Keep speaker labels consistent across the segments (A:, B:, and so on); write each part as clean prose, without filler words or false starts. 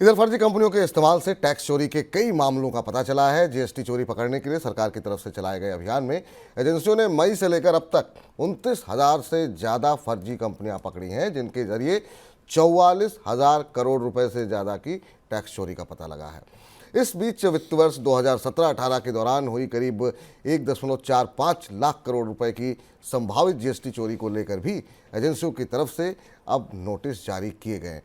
A: इधर फर्जी कंपनियों के इस्तेमाल से टैक्स चोरी के कई मामलों का पता चला है। जीएसटी चोरी पकड़ने के लिए सरकार की तरफ से चलाए गए अभियान में एजेंसियों ने मई से लेकर अब तक 29,000 से ज़्यादा फर्जी कंपनियां पकड़ी हैं, जिनके जरिए 44,000 करोड़ रुपए से ज़्यादा की टैक्स चोरी का पता लगा है। इस बीच वित्त वर्ष 2017-18 के दौरान हुई करीब 1.45 लाख करोड़ रुपए की संभावित जीएसटी चोरी को लेकर भी एजेंसियों की तरफ से अब नोटिस जारी किए गए।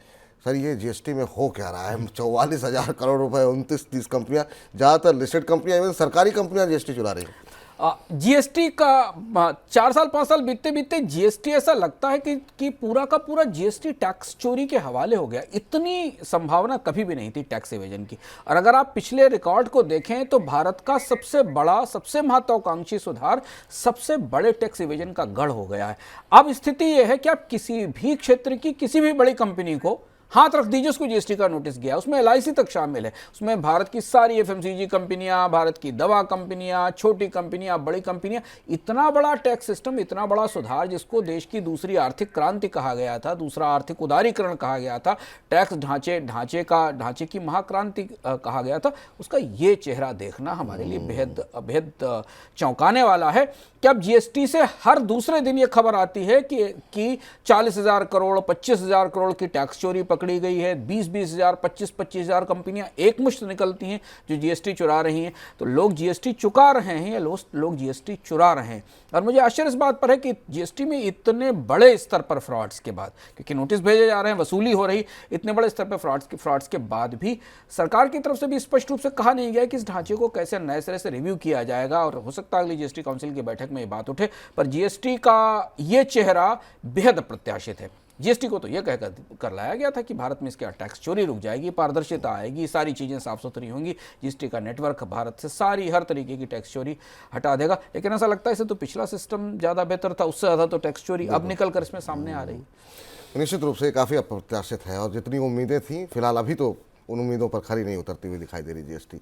A: सर, ये जीएसटी में हो क्या रहा है? 44,000 करोड़ रुपए, 29-30 कंपनियां, ज़्यादातर लिस्टेड कंपनियां, इवन सरकारी कंपनियां जीएसटी चुरा रही हैं।
B: जीएसटी का 4 साल 5 साल बीतते बीतते जीएसटी ऐसा लगता है कि पूरा का पूरा जीएसटी टैक्स चोरी के हवाले हो गया। इतनी संभावना कभी भी नहीं थी टैक्स एवेजन की। और अगर आप पिछले रिकॉर्ड को देखें तो भारत का सबसे बड़ा, सबसे महत्वाकांक्षी सुधार सबसे बड़े टैक्स एवेजन का गढ़ हो गया है। अब स्थिति यह है कि आप किसी भी क्षेत्र की किसी भी बड़ी कंपनी को हाथ रख दीजिए, उसको जीएसटी का नोटिस गया। उसमें एलआईसी तक शामिल है, उसमें भारत की सारी एफएमसीजी कंपनियां, भारत की दवा कंपनियां, छोटी कंपनियां, बड़ी कंपनियां। इतना बड़ा टैक्स सिस्टम, इतना बड़ा सुधार, जिसको देश की दूसरी आर्थिक क्रांति कहा गया था, दूसरा आर्थिक उदारीकरण कहा गया था, टैक्स ढांचे की महाक्रांति कहा गया था, उसका ये चेहरा देखना हमारे लिए बेहद चौंकाने वाला है कि अब जीएसटी से हर दूसरे दिन ये खबर आती है कि 40,000 करोड़, 25,000 करोड़ की टैक्स चोरी पकड़ी गई है। 20,000, 25,000 कंपनियां एक मुश्त निकलती हैं जो जीएसटी चुरा रही हैं। तो लोग जीएसटी चुका रहे हैं या लोग जीएसटी चुरा रहे हैं। और मुझे आश्चर्य इस बात पर है कि जीएसटी में इतने बड़े स्तर पर फ्रॉड्स के बाद, क्योंकि नोटिस भेजे जा रहे हैं, वसूली हो रही, इतने बड़े स्तर पर फ्रॉड्स के बाद भी सरकार की तरफ से भी स्पष्ट रूप से कहा नहीं गया कि इस ढांचे को कैसे नए सिरे से रिव्यू किया जाएगा। और हो सकता है अगली जीएसटी काउंसिल की बैठक में ये बात उठे। पर जीएसटी का ये चेहरा बेहद अप्रत्याशित है। जीएसटी को तो यह कहकर कर लाया गया था कि भारत में इसके टैक्स चोरी रुक जाएगी, पारदर्शिता आएगी, सारी चीज़ें साफ सुथरी होंगी, जीएसटी का नेटवर्क भारत से सारी हर तरीके की टैक्स चोरी हटा देगा। लेकिन ऐसा लगता है इसे तो पिछला सिस्टम ज़्यादा बेहतर था, उससे ज़्यादा तो टैक्स चोरी अब निकल कर इसमें सामने आ रही।
A: निश्चित रूप से काफ़ी अप्रत्याशित है और जितनी उम्मीदें थी, फिलहाल अभी तो उन उम्मीदों पर खरी नहीं उतरती हुई दिखाई दे रही जीएसटी।